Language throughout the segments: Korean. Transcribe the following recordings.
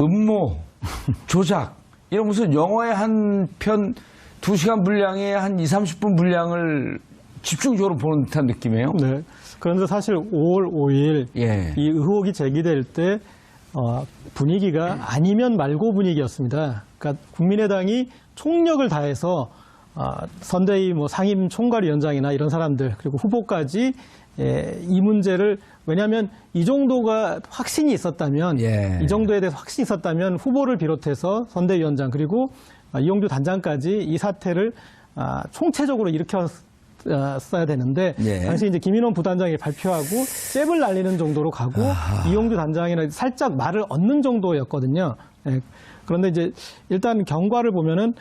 음모, 조작 이런 무슨 영화의 한 편 2시간 분량에 한 20-30분 분량을 집중적으로 보는 듯한 느낌이에요. 네. 그런데 사실 5월 5일 예. 이 의혹이 제기될 때 분위기가 아니면 말고 분위기였습니다. 그러니까 국민의당이 총력을 다해서 선대위 뭐 상임 총괄위원장이나 이런 사람들 그리고 후보까지 이 문제를 왜냐하면 이 정도가 확신이 있었다면 예. 이 정도에 대해서 확신이 있었다면 후보를 비롯해서 선대위원장 그리고 이용주 단장까지 이 사태를 총체적으로 일으켰어야 되는데 예. 당시 이제 김인원 부단장이 발표하고 잽을 날리는 정도로 가고 이용주 단장이나 살짝 말을 얻는 정도였거든요. 예. 그런데 이제 일단 경과를 보면은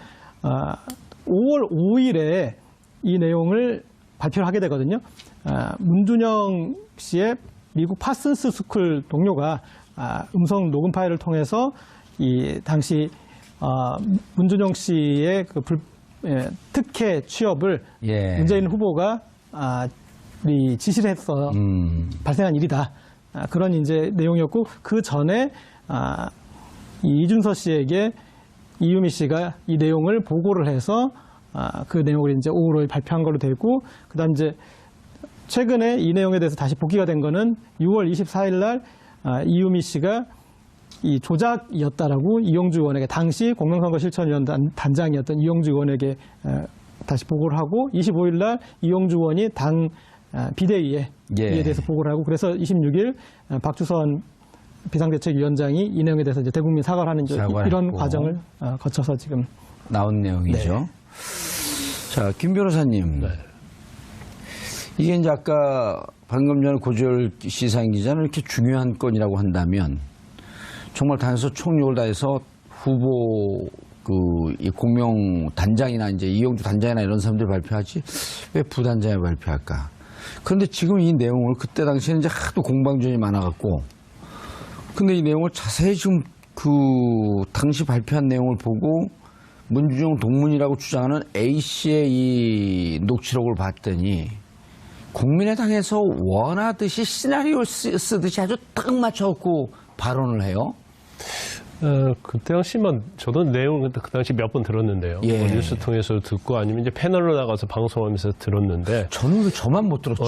5월 5일에 이 내용을 발표를 하게 되거든요. 문준영 씨의 미국 파슨스 스쿨 동료가 음성 녹음 파일을 통해서 이 당시 문준영 씨의 그 특혜 취업을 예. 문재인 후보가 지시를 해서 발생한 일이다. 그런 이제 내용이었고 그 전에 이 이준서 씨에게 이유미 씨가 이 내용을 보고를 해서 그 내용을 이제 5월 5일 발표한 걸로 되고 그다음 이제 최근에 이 내용에 대해서 다시 복귀가 된 거는 6월 24일 날 이유미 씨가 이 조작이었다라고 이용주 의원에게 당시 공명선거 실천위원 단장이었던 이용주 의원에게 다시 보고를 하고 25일 날 이용주 의원이 당 비대위에 이에 대해서 보고를 하고 그래서 26일 박주선 비상대책위원장이 이 내용에 대해서 이제 대국민 사과를 하는 이런 과정을 거쳐서 지금 나온 내용이죠. 네. 자, 김 변호사님. 네. 이게 이제 아까 방금 전에 고재열 시사기자는 이렇게 중요한 건이라고 한다면 정말 당에서 총력을 다해서 후보 이 공명 단장이나 이제 이용주 단장이나 이런 사람들 발표하지 왜 부단장이 발표할까? 그런데 지금 이 내용을 그때 당시에는 이제 하도 공방전이 많아갖고 근데 이 내용을 자세히 지금 당시 발표한 내용을 보고 문준영 동문이라고 주장하는 A씨의 이 녹취록을 봤더니 국민의당에서 원하듯이 시나리오를 쓰듯이 아주 딱 맞춰갖고 발언을 해요. 그 당시만 저도 내용을 그 당시 몇 번 들었는데요. 예. 뭐 뉴스 통해서 듣고 아니면 이제 패널로 나가서 방송하면서 들었는데. 저는 왜 저만 못 들었지?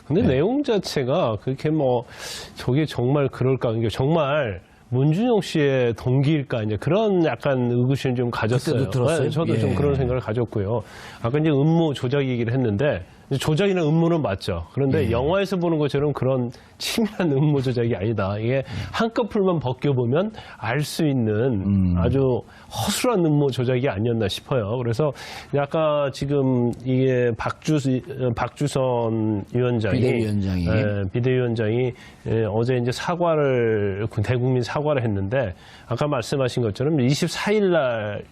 근데 네. 내용 자체가 그렇게 뭐 저게 정말 그럴까? 이게 정말 문준영 씨의 동기일까? 이제 그런 약간 의구심을 좀 가졌어요. 그때도 들었어요? 네, 저도 예. 좀 그런 생각을 가졌고요. 아까 이제 음모 조작 얘기를 했는데 조작이나 음모는 맞죠. 그런데 예. 영화에서 보는 것처럼 그런 치밀한 음모 조작이 아니다. 이게 한꺼풀만 벗겨보면 알 수 있는 아주 허술한 음모 조작이 아니었나 싶어요. 그래서 아까 지금 이게 박주선 위원장이 비대위원장이 어제 이제 사과를 대국민 사과를 했는데 아까 말씀하신 것처럼 24일 날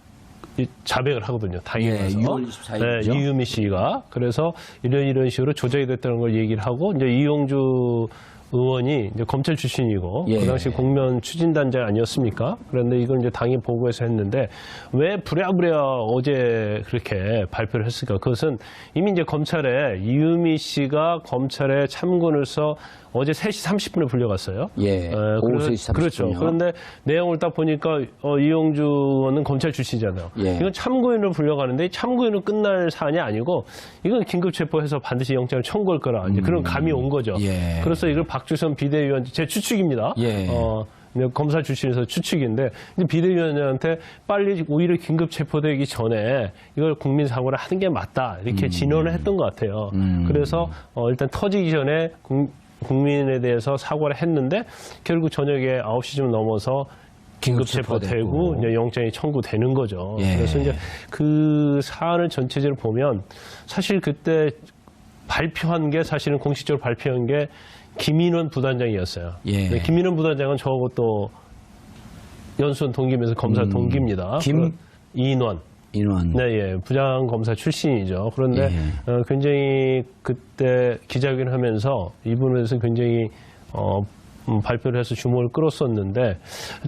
자백을 하거든요. 당에 가서. 6월 24일이죠. 네, 이유미 씨가. 그래서 이런 식으로 조작이 됐다는 걸 얘기를 하고 이제 이용주 의원이 이제 검찰 출신이고 예. 그 당시 공면 추진단장 아니었습니까? 그런데 이걸 이제 당이 보고해서 했는데 왜 부랴부랴 어제 그렇게 발표를 했을까? 그것은 이미 이제 검찰에 이유미 씨가 검찰에 참고해서 어제 3시 30분에 불려갔어요. 예. 오후 3시 30분이요. 그렇죠. 그런데 내용을 딱 보니까 이용주 의원은 검찰 출신이잖아요. 예. 이건 참고인으로 불려가는데 참고인은 끝날 사안이 아니고 이건 긴급 체포해서 반드시 영장을 청구할 거라 이제 그런 감이 온 거죠. 예. 그래서 이걸 박주선 비대위원 제 추측입니다. 예. 검사 출신에서 추측인데 비대위원장한테 빨리 오히려 긴급 체포되기 전에 이걸 국민 사고를 하는 게 맞다 이렇게 진언을 했던 것 같아요. 그래서 일단 터지기 전에 국민에 대해서 사과를 했는데 결국 저녁에 9시쯤 넘어서 긴급 체포되고 이제 영장이 청구되는 거죠. 예. 그래서 이제 그 사안을 전체적으로 보면 사실 그때 발표한 게 사실은 공식적으로 발표한 게 김인원 부단장이었어요. 예. 네, 김인원 부단장은 저하고 연수원 동기면서 검사 동기입니다. 이인원. 네, 예, 부장검사 출신이죠. 그런데 굉장히 그때 기자회견을 하면서 이분에서 굉장히 발표를 해서 주목을 끌었었는데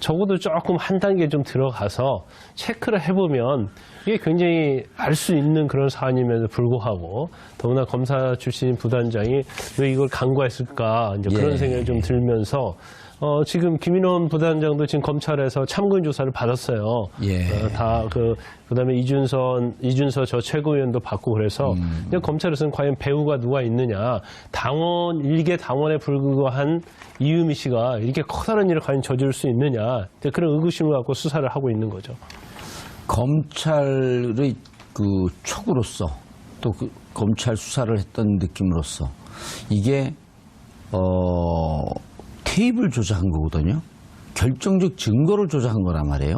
적어도 조금 한 단계 좀 들어가서 체크를 해보면 이게 굉장히 알 수 있는 그런 사안임에도 불구하고 더구나 검사 출신 부단장이 왜 이걸 간과했을까 이제 그런 생각이 좀 들면서 지금 김인원 부단장도 지금 검찰에서 참고인 조사를 받았어요. 예. 그다음에 이준서 저 최고위원도 받고 그래서 근데 검찰에서는 과연 배우가 누가 있느냐, 일개 당원에 불구한 이유미 씨가 이렇게 커다란 일을 과연 저지를 수 있느냐, 그런 의구심을 갖고 수사를 하고 있는 거죠. 검찰의 그 촉으로서 또 그 검찰 수사를 했던 느낌으로서 이게 테이블 조작한 거거든요. 결정적 증거를 조작한 거란 말이에요.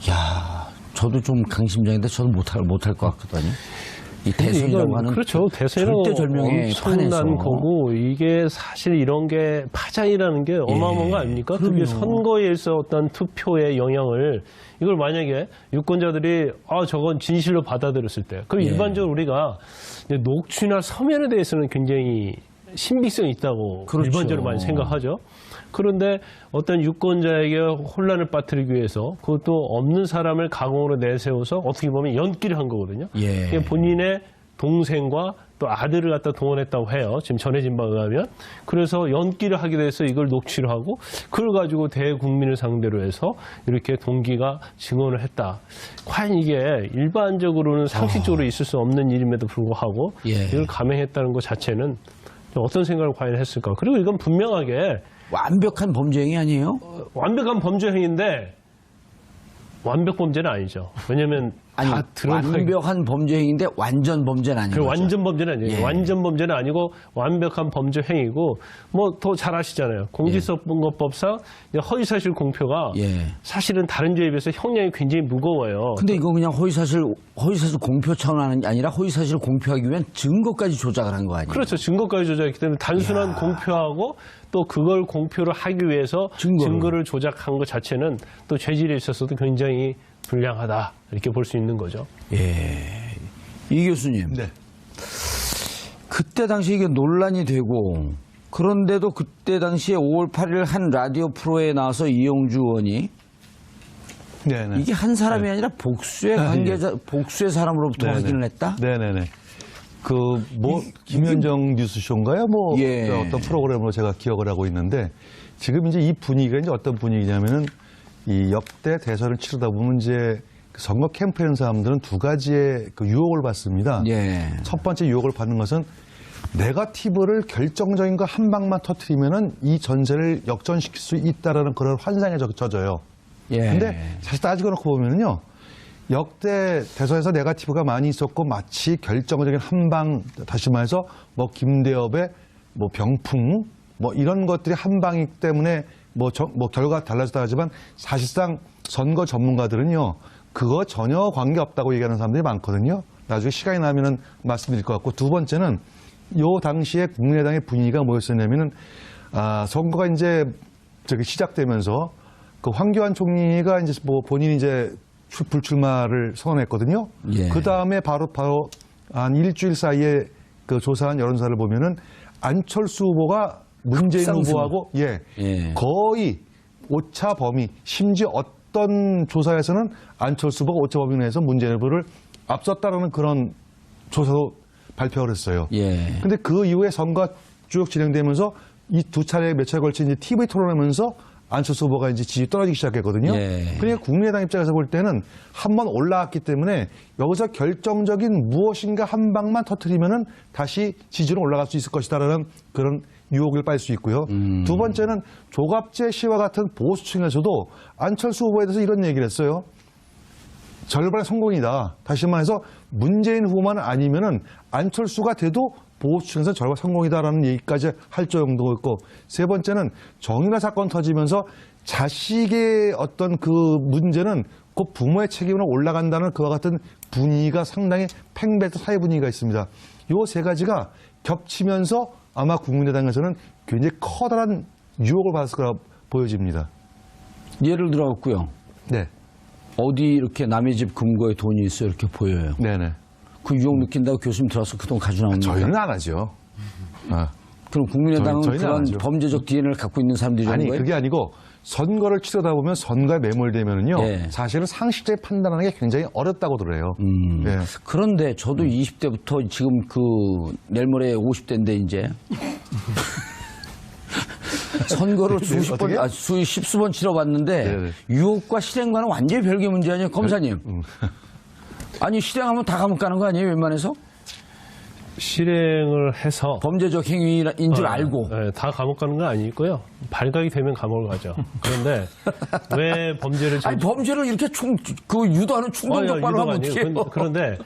야, 저도 좀 강심장인데 저도 못할 것 같거든요. 이 대선이라고 하는 그렇죠. 대선이라고 절대절명의 판에서 엄청난 거고, 이게 사실 이런 게 파장이라는 게 어마어마한 거 아닙니까? 그럼요. 그게 선거에 있어 어떤 투표의 영향을, 이걸 만약에 유권자들이 저건 진실로 받아들였을 때, 그럼 일반적으로 우리가 이제 녹취나 서면에 대해서는 굉장히 신빙성이 있다고 그렇죠. 일반적으로 많이 생각하죠. 그런데 어떤 유권자에게 혼란을 빠뜨리기 위해서 그것도 없는 사람을 가공으로 내세워서 어떻게 보면 연기를 한 거거든요. 예. 본인의 동생과 또 아들을 갖다 동원했다고 해요. 지금 전해진 바에 의하면. 그래서 연기를 하게 돼서 이걸 녹취를 하고 그걸 가지고 대국민을 상대로 해서 이렇게 동기가 증언을 했다. 과연 이게 일반적으로는 상식적으로 있을 수 없는 일임에도 불구하고 예. 이걸 감행했다는 것 자체는 어떤 생각을 과연 했을까. 그리고 이건 분명하게 완벽한 범죄 행위 아니에요? 완벽한 범죄 행위인데 완벽 범죄는 아니죠. 왜냐하면 아니, 다 드러나기. 완벽한 범죄 행위인데 완전 범죄는 아닌 거죠. 완전 범죄는 아니에요. 예. 완전 범죄는 아니고 완벽한 범죄 행위고, 뭐 더 잘 아시잖아요. 공직선거법상 허위사실 공표가 예. 사실은 다른 죄에 비해서 형량이 굉장히 무거워요. 근데 이거 그냥 허위사실 공표 차원이 아니라 허위사실을 공표하기 위한 증거까지 조작을 한 거 아니에요? 그렇죠. 증거까지 조작했기 때문에 단순한 공표하고 또 그걸 공표를 하기 위해서 증거를 조작한 것 자체는 또 죄질에 있어서도 굉장히 불량하다, 이렇게 볼 수 있는 거죠. 예. 이 교수님. 네. 그때 당시 이게 논란이 되고, 그런데도 그때 당시에 5월 8일 한 라디오 프로에 나와서 이용주 의원이 네네. 이게 한 사람이 아니라 복수의 관계자, 복수의 사람으로부터 네네. 확인을 했다? 네네네. 김현정 뉴스쇼인가요? 예. 어떤 프로그램으로 제가 기억을 하고 있는데, 지금 이제 이 분위기가 이제 어떤 분위기냐면은, 이 역대 대선을 치르다 보면 이제 선거 캠프에 있는 사람들은 두 가지의 그 유혹을 받습니다. 예. 첫 번째 유혹을 받는 것은 네거티브를 결정적인 거 한 방만 터뜨리면은 이 전세를 역전시킬 수 있다라는 그런 환상에 젖어요. 예. 근데 사실 따지고 놓고 보면은요, 역대 대선에서 네거티브가 많이 있었고 마치 결정적인 한방, 다시 말해서 뭐 김대엽의 뭐 병풍 뭐 이런 것들이 한방이기 때문에 뭐 결과가 달라졌다 하지만 사실상 선거 전문가들은요, 그거 전혀 관계없다고 얘기하는 사람들이 많거든요. 나중에 시간이 나면은 말씀드릴 것 같고, 두 번째는 요 당시에 국민의당의 분위기가 뭐였었냐면은, 선거가 이제 시작되면서 그 황교안 총리가 이제 뭐 본인이 이제 불출마를 선언했거든요. 예. 그 다음에 바로 한 일주일 사이에 그 조사한 여론조사를 보면은 안철수 후보가 문재인 급상승. 후보하고 예. 거의 오차 범위, 심지어 어떤 조사에서는 안철수 후보가 오차 범위 내에서 문재인 후보를 앞섰다라는 그런 조사도 발표를 했어요. 예. 근데 그 이후에 선거가 쭉 진행되면서 이 두 차례 몇 차례 걸쳐 이제 TV 토론하면서 안철수 후보가 이제 지지 떨어지기 시작했거든요. 예. 그러니까 국민의당 입장에서 볼 때는 한 번 올라왔기 때문에 여기서 결정적인 무엇인가 한 방만 터뜨리면은 다시 지지로 올라갈 수 있을 것이다라는 그런 유혹을 빨 수 있고요. 두 번째는 조갑재 씨와 같은 보수층에서도 안철수 후보에 대해서 이런 얘기를 했어요. 절반의 성공이다. 다시 말해서 문재인 후보만 아니면은 안철수가 돼도 보수층에서 절반 성공이다라는 얘기까지 할 정도였고, 세 번째는 정인화 사건 터지면서 자식의 어떤 그 문제는 곧 부모의 책임으로 올라간다는 그와 같은 분위기가 상당히 팽배했던 사회 분위기가 있습니다. 요 세 가지가 겹치면서 아마 국민의당에서는 굉장히 커다란 유혹을 받았을 거라 보여집니다. 예를 들어갖고요. 네. 어디 이렇게 남의 집 금고에 돈이 있어 이렇게 보여요. 네네. 그 유혹 느낀다고 교수님 들어서 그 돈 가져 나오는 거예요? 저희는 안 하죠. 그럼 국민의당은 저희는 안 그런 하죠. 범죄적 DNA를 갖고 있는 사람들이 아니, 거예요? 그게 아니고 선거를 치르다 보면 선거에 매몰되면은요, 예. 사실은 상식적인 판단하는 게 굉장히 어렵다고 들어요. 예. 그런데 저도 20대부터 지금 그 내일 모레 50대인데 이제 선거를 수십 번, 십수 번 치러봤는데 네네. 유혹과 실행과는 완전히 별개 문제 아니에요, 검사님? 아니 실행하면 다 감옥 가는 거 아니에요, 웬만해서? 실행을 해서 범죄적 행위인 줄 알고. 네, 다 감옥 가는 건 아니고요. 발각이 되면 감옥을 가죠. 그런데 왜 범죄를 아니 범죄를 이렇게 유도하는 충동적발로 하면 어떡해요? 그런데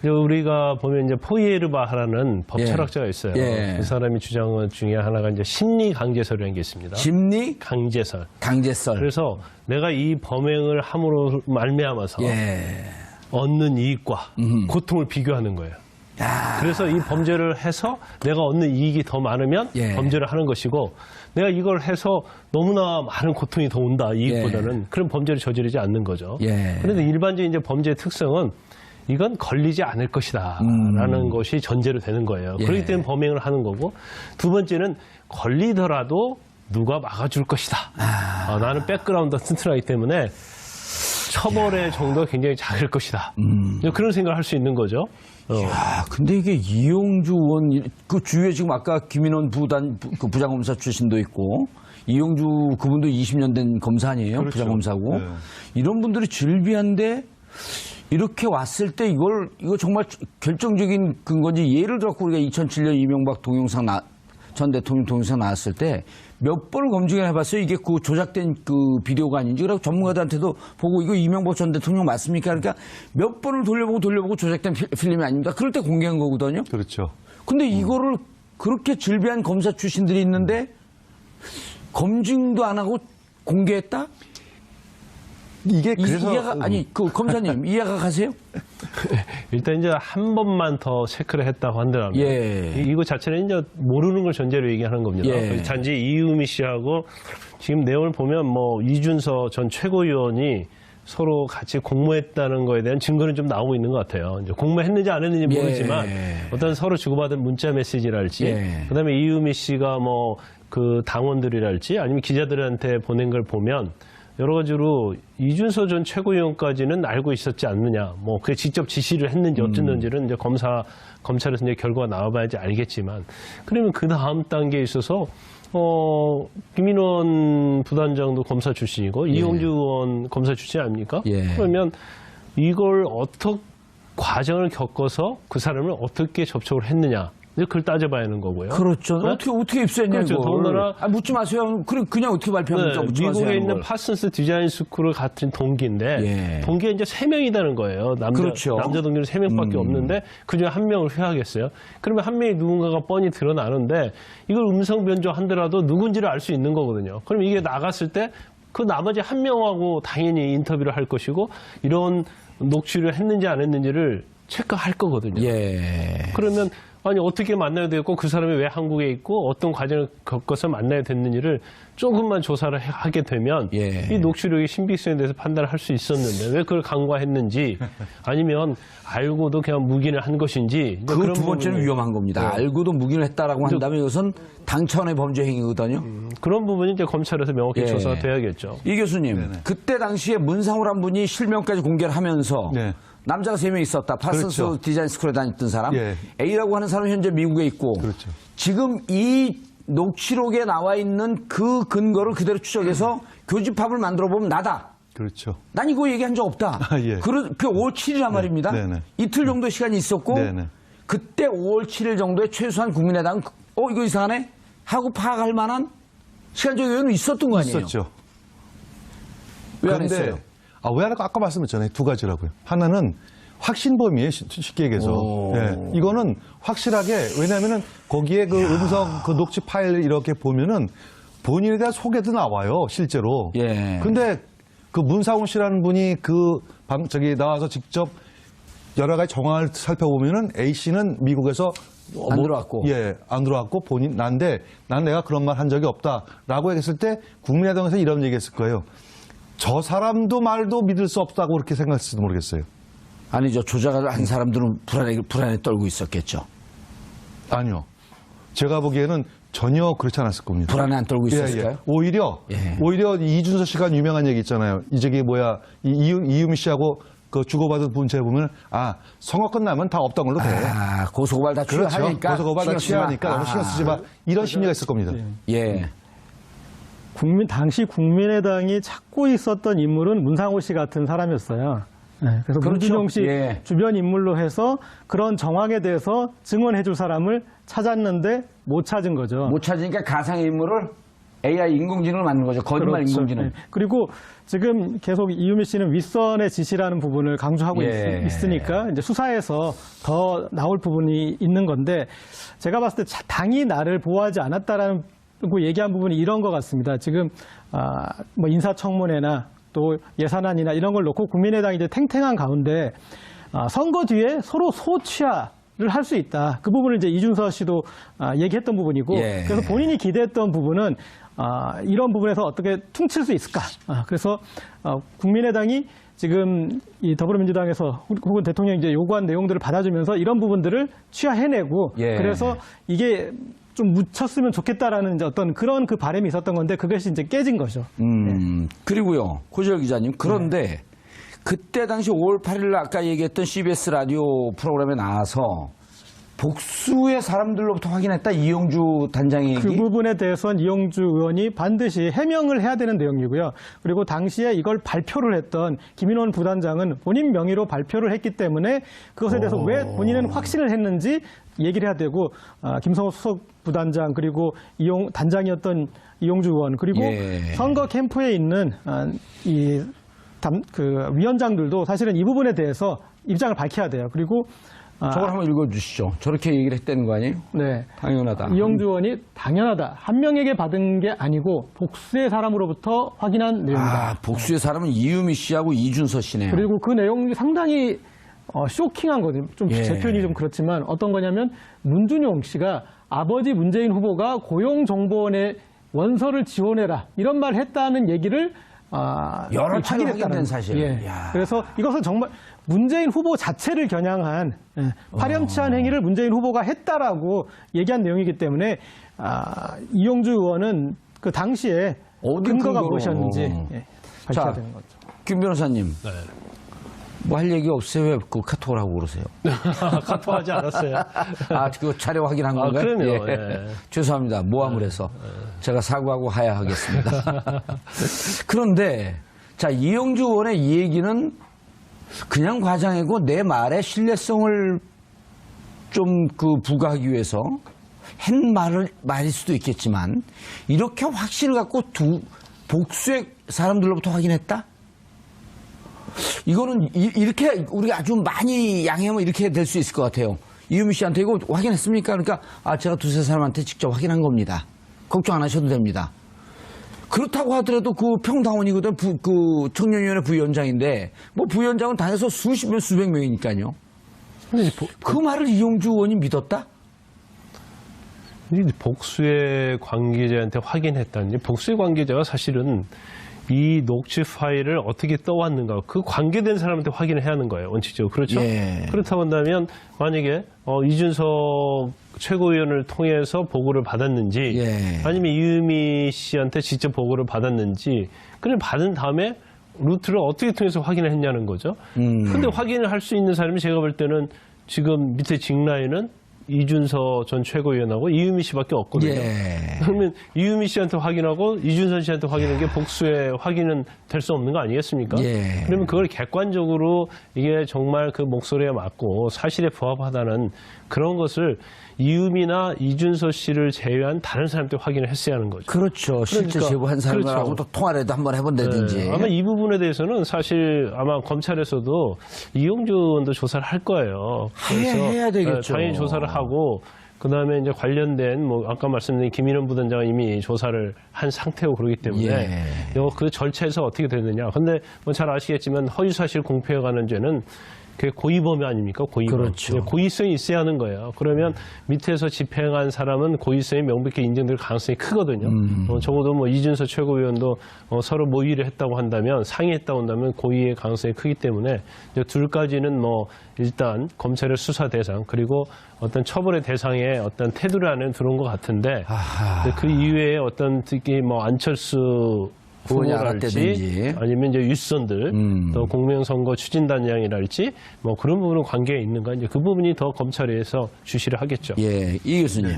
우리가 보면 이제 포이에르바하라는 법 예. 철학자가 있어요. 예. 그 사람이 주장한 중에 하나가 이제 심리 강제설이라는 게 있습니다. 심리 강제설. 강제설. 그래서 내가 이 범행을 함으로 말미암아서 예. 얻는 이익과 고통을 비교하는 거예요. 야. 그래서 이 범죄를 해서 내가 얻는 이익이 더 많으면 예. 범죄를 하는 것이고 내가 이걸 해서 너무나 많은 고통이 더 온다 이익보다는 그런 범죄를 저지르지 않는 거죠. 예. 그런데 일반적인 이제 범죄의 특성은 이건 걸리지 않을 것이다 라는 것이 전제로 되는 거예요. 예. 그렇기 때문에 범행을 하는 거고 두 번째는 걸리더라도 누가 막아줄 것이다. 나는 백그라운드가 튼튼하기 때문에 처벌의 정도가 굉장히 작을 것이다. 그런 생각을 할 수 있는 거죠. 야, 근데 이게 이용주 의원, 그 주위에 지금 아까 김인원 그 부장검사 출신도 있고, 이용주 그분도 20년 된 검사 아니에요? 그렇죠. 부장검사고. 네. 이런 분들이 즐비한데, 이렇게 왔을 때 이거 정말 결정적인 근거지. 예를 들어 우리가 2007년 이명박 동영상 전 대통령 동영상 나왔을 때 몇 번을 검증을 해봤어요. 이게 그 조작된 그 비디오가 아닌지. 그래서 전문가들한테도 보고 이거 이명박 전 대통령 맞습니까? 그러니까 몇 번을 돌려보고 조작된 필름이 아닙니다. 그럴 때 공개한 거거든요. 그렇죠. 근데 이거를 그렇게 즐비한 검사 출신들이 있는데 검증도 안 하고 공개했다? 이게 그래서 아니 그 검사님 이해가 가세요? 일단 이제 한 번만 더 체크를 했다고 한다면 예. 이거 자체는 이제 모르는 걸 전제로 얘기하는 겁니다. 예. 단지 이유미 씨하고 지금 내용을 보면 뭐 이준서 전 최고위원이 서로 같이 공모했다는 거에 대한 증거는 좀 나오고 있는 것 같아요. 이제 공모했는지 안 했는지 모르지만 어떤 서로 주고받은 문자 메시지랄지, 예. 그다음에 이유미 씨가 뭐 그 당원들이랄지 아니면 기자들한테 보낸 걸 보면. 여러 가지로 이준서 전 최고위원까지는 알고 있었지 않느냐, 뭐 그게 직접 지시를 했는지 어쨌는지는 이제 검찰에서 이제 결과가 나와봐야지 알겠지만, 그러면 그 다음 단계에 있어서 김인원 부단장도 검사 출신이고 이용주 의원 검사 출신 아닙니까? 예. 그러면 이걸 과정을 겪어서 그 사람을 어떻게 접촉을 했느냐. 이제 그걸 따져봐야 하는 거고요. 그렇죠. 어떻게 입수했냐, 그렇죠. 이걸. 더군다나 묻지 마세요. 그냥 어떻게 발표합니까? 묻지 마세요. 미국에 있는 걸. 파슨스 디자인 스쿨을 같은 동기인데 예. 동기가 이제 3명이라는 거예요. 그렇죠. 남자 동기는 3명밖에 없는데 그중에 1명을 회하겠어요. 그러면 1명이 누군가가 뻔히 드러나는데 이걸 음성 변조한더라도 누군지를 알 수 있는 거거든요. 그럼 이게 나갔을 때 그 나머지 1명하고 당연히 인터뷰를 할 것이고 이런 녹취를 했는지 안 했는지를 체크할 거거든요. 예. 그러면 아니 어떻게 만나야 되고 그 사람이 왜 한국에 있고 어떤 과정을 겪어서 만나야 됐는지를 조금만 조사를 하게 되면 예. 이 녹취록의 신빙성에 대해서 판단을 할 수 있었는데 왜 그걸 간과했는지 아니면 알고도 그냥 묵인을 한 것인지 이제 그 그런 두 번째는 부분이- 위험한 겁니다. 알고도 묵인을 했다라고 한다면 이것은 당차원의 범죄 행위거든요. 그런 부분이 이제 검찰에서 명확히 예. 조사가 돼야겠죠. 이 교수님, 그때 당시에 문상우란 분이 실명까지 공개를 하면서 네. 남자가 3명 있었다. 파슨스 그렇죠. 디자인 스쿨에 다녔던 사람. 예. A라고 하는 사람은 현재 미국에 있고. 그렇죠. 지금 이 녹취록에 나와 있는 그 근거를 그대로 추적해서 교집합을 만들어 보면 나다. 그렇죠. 난 이거 얘기한 적 없다. 아, 예. 그 5월 7일이란 말입니다. 네네. 이틀 정도 시간이 있었고 네네. 그때 5월 7일 정도에 최소한 국민의당은 이거 이상하네? 하고 파악할 만한 시간적 여유는 있었던 거 아니에요? 있었죠. 왜 안 했어요? 왜 안 할까? 아까 말씀드렸잖아요. 두 가지라고요. 하나는 확신범위에 쉽게 얘기해서. 예, 이거는 확실하게, 왜냐면은 거기에 그 음성, 그 녹취 파일 이렇게 보면은 본인에 대한 소개도 나와요, 실제로. 예. 근데 그 문상훈 씨라는 분이 나와서 직접 여러 가지 정황을 살펴보면은 A 씨는 미국에서 안 들어왔고. 예, 안 들어왔고 난데 난 내가 그런 말 한 적이 없다라고 얘기했을 때 국민의당에서 이런 얘기했을 거예요. 저 사람도 말도 믿을 수 없다고 그렇게 생각했을지도 모르겠어요. 아니죠. 조작을 한 사람들은 불안에 떨고 있었겠죠. 아니요. 제가 보기에는 전혀 그렇지 않았을 겁니다. 불안에 안 떨고 있었을까요? 오히려 이준서 씨가 유명한 얘기 있잖아요. 이유미 씨하고 그 주고받은 문자에 보면 선거 끝나면 다 없던 걸로 돼. 고소고발 다 그렇죠. 취하니까 고소고발 다 취하니까 너무 신경 쓰지 마. 이런 심리가 있을 겁니다. 예. 당시 국민의당이 찾고 있었던 인물은 문상호 씨 같은 사람이었어요. 네, 그래서 그렇죠. 문준용 씨 예. 주변 인물로 해서 그런 정황에 대해서 증언해줄 사람을 찾았는데 못 찾은 거죠. 못 찾으니까 가상의 인물을 AI 인공지능을 만든 거죠. 거짓말 그렇죠. 인공지능. 네. 그리고 지금 계속 이유미 씨는 윗선의 지시라는 부분을 강조하고 예. 있으니까 이제 수사에서 더 나올 부분이 있는 건데 제가 봤을 때 당이 나를 보호하지 않았다라는 얘기한 부분이 이런 것 같습니다. 지금 뭐 인사청문회나 또 예산안이나 이런 걸 놓고 국민의당이 이제 탱탱한 가운데 선거 뒤에 서로 소취하를 할 수 있다. 그 부분을 이제 이준서 씨도 얘기했던 부분이고 예. 그래서 본인이 기대했던 부분은 이런 부분에서 어떻게 퉁칠 수 있을까? 그래서 국민의당이 지금 이 더불어민주당에서 혹은 대통령이 이제 요구한 내용들을 받아주면서 이런 부분들을 취하해내고 예. 그래서 이게 좀 묻혔으면 좋겠다라는 이제 어떤 그런 그 바람이 있었던 건데 그것이 이제 깨진 거죠. 그리고요, 고재열 기자님. 그런데 그때 당시 5월 8일 아까 얘기했던 CBS 라디오 프로그램에 나와서 복수의 사람들로부터 확인했다. 이용주 단장의 그 얘기. 부분에 대해서는 이용주 의원이 반드시 해명을 해야 되는 내용이고요. 그리고 당시에 이걸 발표를 했던 김인원 부단장은 본인 명의로 발표를 했기 때문에 그것에 대해서 왜 본인은 확신을 했는지 얘기를 해야 되고 김성호 수석 부단장 그리고 단장이었던 이용주 의원 그리고 예. 선거 캠프에 있는 그 위원장들도 사실은 이 부분에 대해서 입장을 밝혀야 돼요. 그리고 저걸 한번 읽어주시죠. 저렇게 얘기를 했다는 거 아니에요? 네. 당연하다. 이용주 의원이 당연하다. 한 명에게 받은 게 아니고 복수의 사람으로부터 확인한 내용이다. 복수의 사람은 이유미 씨하고 이준서 씨네요. 그리고 그 내용이 상당히 쇼킹한 거거든요. 좀 예. 제 표현이 좀 그렇지만 어떤 거냐면 문준용 씨가 아버지 문재인 후보가 고용정보원에 원서를 지원해라 이런 말 했다는 얘기를 여러 차례 확인했다는 확인된 사실. 예. 이야. 그래서 이것은 정말 문재인 후보 자체를 겨냥한 파렴치한 행위를 문재인 후보가 했다라고 얘기한 내용이기 때문에 이용주 의원은 그 당시에 어디 근거가 근거로. 무엇이었는지 밝혀야 자, 되는 거죠. 김 변호사님. 네. 뭐 할 얘기 없어요? 왜 그 카톡을 하고 그러세요? 카톡하지 않았어요. 그거 촬영 확인한 건가요? 그럼요. 예. 죄송합니다. 모함을 해서. 제가 사과하고 하야하겠습니다. 그런데, 자, 이용주 의원의 이 얘기는 그냥 과장이고 내 말의 신뢰성을 좀 부과하기 위해서 한 말일 수도 있겠지만 이렇게 확신을 갖고 복수의 사람들로부터 확인했다? 이거는 이렇게 우리가 아주 많이 양해하면 이렇게 될 수 있을 것 같아요. 이유미 씨한테 이거 확인했습니까? 그러니까 제가 두세 사람한테 직접 확인한 겁니다. 걱정 안 하셔도 됩니다. 그렇다고 하더라도 그 평당원이거든. 그 청년위원회 부위원장인데 뭐 부위원장은 당에서 수십 명 수백 명이니까요. 그 말을 이용주 의원이 믿었다? 복수의 관계자한테 확인했다니 복수의 관계자가 사실은 이 녹취 파일을 어떻게 떠왔는가 그 관계된 사람한테 확인을 해야 하는 거예요. 원칙적으로. 그렇죠? 예. 그렇다고 한다면 만약에 이준석 최고위원을 통해서 보고를 받았는지 예. 아니면 이유미 씨한테 직접 보고를 받았는지 그냥 받은 다음에 루트를 어떻게 통해서 확인을 했냐는 거죠. 근데 확인을 할 수 있는 사람이 제가 볼 때는 지금 밑에 직라인은 이준서 전 최고위원하고 이유미 씨밖에 없거든요. 예. 그러면 이유미 씨한테 확인하고 이준서 씨한테 확인한 게 복수의 확인은 될 수 없는 거 아니겠습니까? 예. 그러면 그걸 객관적으로 이게 정말 그 목소리에 맞고 사실에 부합하다는 그런 것을 이유미나 이준서 씨를 제외한 다른 사람한테 확인을 했어야 하는 거죠. 그렇죠. 실제 그러니까, 제보한 사람하고도 그렇죠. 통화라도 한번 해본다든지. 네, 아마 이 부분에 대해서는 사실 아마 검찰에서도 이용주 의원도 조사를 할 거예요. 해야 되겠죠. 당연히 조사를 하고 그다음에 이제 관련된 뭐 아까 말씀드린 김인원 부단장은 이미 조사를 한 상태고 그러기 때문에 예. 그 절차에서 어떻게 되느냐. 근데 뭐 잘 아시겠지만 허위사실 공표에 관한 죄는 그게 고의범위 아닙니까? 고의범. 그렇죠. 고의성이 있어야 하는 거예요. 그러면 밑에서 집행한 사람은 고의성이 명백히 인정될 가능성이 크거든요. 적어도 뭐 이준서 최고위원도 서로 모의를 했다고 한다면 상의했다고 한다면 고의의 가능성이 크기 때문에 이제 둘까지는 뭐 일단 검찰의 수사 대상 그리고 어떤 처벌의 대상에 어떤 테두리 안에 들어온 것 같은데 그 이외에 어떤 특히 뭐 안철수 의원이 후보랄지 알았다든지. 아니면 이제 윗선들 또 공명선거 추진단장이랄지 뭐 그런 부분은 관계가 있는가 이제 그 부분이 더 검찰에서 주시를 하겠죠. 예, 이 교수님.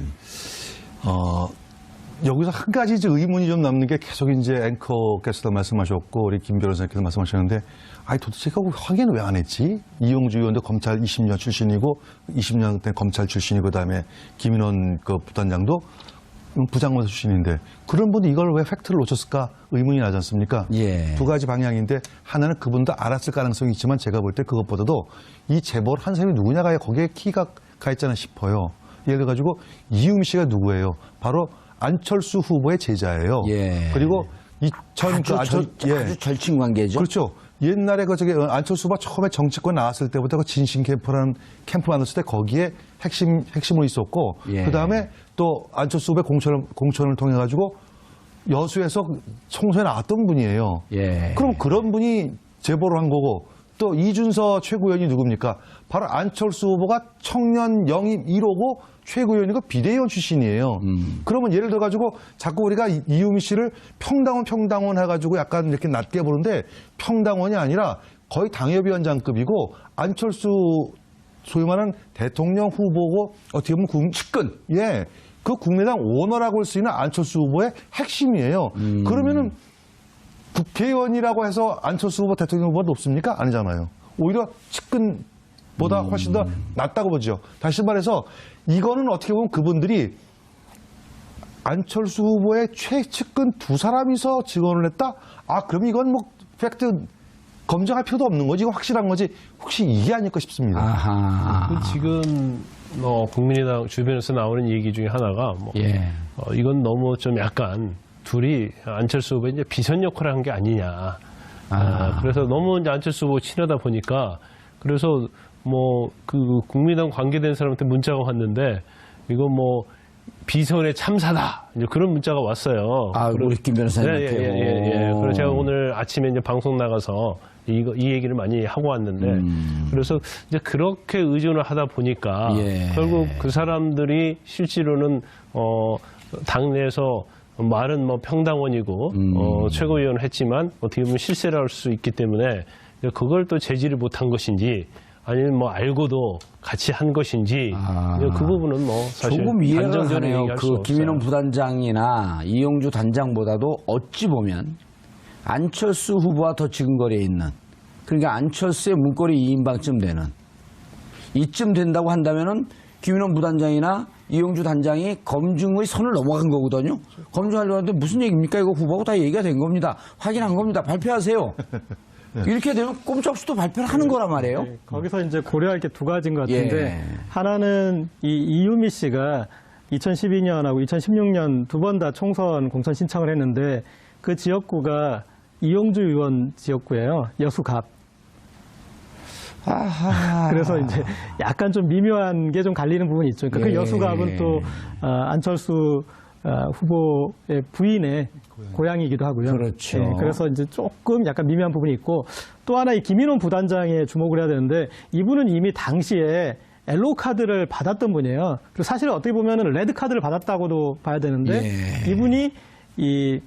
여기서 한 가지 이제 의문이 좀 남는 게 계속 이제 앵커께서도 말씀하셨고 우리 김 변호사께서 말씀하셨는데 아니 도대체 이거 확인 왜 안 했지? 이용주 의원도 검찰 20년 출신이고 20년 된 검찰 출신이고 그다음에 김인원 그 부단장도 부장검사 출신인데 그런 분이 이걸 왜 팩트를 놓쳤을까 의문이 나지 않습니까? 예. 두 가지 방향인데 하나는 그분도 알았을 가능성이 있지만 제가 볼 때 그것보다도 이 재벌 한 사람이 누구냐가 거기에 키가 가 있잖아 싶어요. 예를 들어가지고 이유미 씨가 누구예요? 바로 안철수 후보의 제자예요. 예. 그리고 아주 절친 관계죠. 그렇죠. 옛날에 안철수 후보가 처음에 정치권 나왔을 때부터 그 진신 캠프라는 캠프 만들었을 때 거기에 핵심으로 있었고 예. 그다음에 또 안철수 후보의 공천을 통해 가지고 여수에서 총선에 나왔던 분이에요. 예. 그럼 그런 분이 제보를 한 거고 또 이준서 최고위원이 누굽니까? 바로 안철수 후보가 청년 영입 1호고 최고위원이고 비대위원 출신이에요. 그러면 예를 들어가지고 자꾸 우리가 이유미 씨를 평당원 해가지고 약간 이렇게 낮게 보는데 평당원이 아니라 거의 당협위원장급이고 안철수 소위 말하는 대통령 후보고 어떻게 보면 측근. 예. 그 국민의당 오너라고 할 수 있는 안철수 후보의 핵심이에요. 그러면은 국회의원이라고 해서 안철수 후보 대통령 후보가 높습니까? 아니잖아요. 오히려 측근보다 훨씬 더 낫다고 보죠. 다시 말해서 이거는 어떻게 보면 그분들이 안철수 후보의 최측근 두 사람이서 증언을 했다? 아, 그럼 이건 뭐 팩트 검증할 필요도 없는 거지. 이거 확실한 거지. 혹시 이게 아닐까 싶습니다. 아하. 지금 국민의당 주변에서 나오는 얘기 중에 하나가 예. 이건 너무 좀 약간 둘이 안철수 후보의 이제 비선 역할을 한 게 아니냐. 그래서 너무 이제 안철수 후보 친하다 보니까 그래서 그 국민의당 관계된 사람한테 문자가 왔는데 이거 비선의 참사다. 이제 그런 문자가 왔어요. 아, 우리 김 변호사님한테. 예. 그래서 제가 오늘 아침에 이제 방송 나가서 이 얘기를 많이 하고 왔는데 그래서 이제 그렇게 의존을 하다 보니까 예. 결국 그 사람들이 실제로는 당내에서 말은 평당원이고 최고위원을 했지만 어떻게 보면 실세를 할 수 있기 때문에 그걸 또 제지를 못한 것인지 아니면 알고도 같이 한 것인지 그 부분은 사실 조금 이해가 단정적으로 가네요. 얘기할 수 그 없어요. 김인원 부단장이나 이용주 단장보다도 어찌 보면 안철수 후보와 더 지근거리에 있는 그러니까 안철수의 문고리 2인방쯤 되는 이쯤 된다고 한다면은 김인원 부단장이나 이용주 단장이 검증의 선을 넘어간 거거든요. 검증하려고 하는데 무슨 얘기입니까? 이거 후보하고 다 얘기가 된 겁니다. 확인한 겁니다. 발표하세요. 이렇게 되면 꼼짝없이도 발표를 하는 거란 말이에요. 네, 거기서 이제 고려할 게 두 가지인 것 같은데 예. 하나는 이유미 씨가 2012년하고 2016년 두 번 다 총선 공천 신청을 했는데 그 지역구가 이용주 의원 지역구예요. 여수갑. 아하. 그래서 이제 약간 좀 미묘한 게 좀 갈리는 부분이 있죠. 그러니까 예. 그 여수갑은 또 안철수 후보의 부인의 고향이기도 하고요. 그렇죠. 예, 그래서 이제 조금 약간 미묘한 부분이 있고 또 하나 이 김인원 부단장에 주목을 해야 되는데 이분은 이미 당시에 옐로우 카드를 받았던 분이에요. 그리고 사실은 어떻게 보면은 레드 카드를 받았다고도 봐야 되는데 예. 이분이 이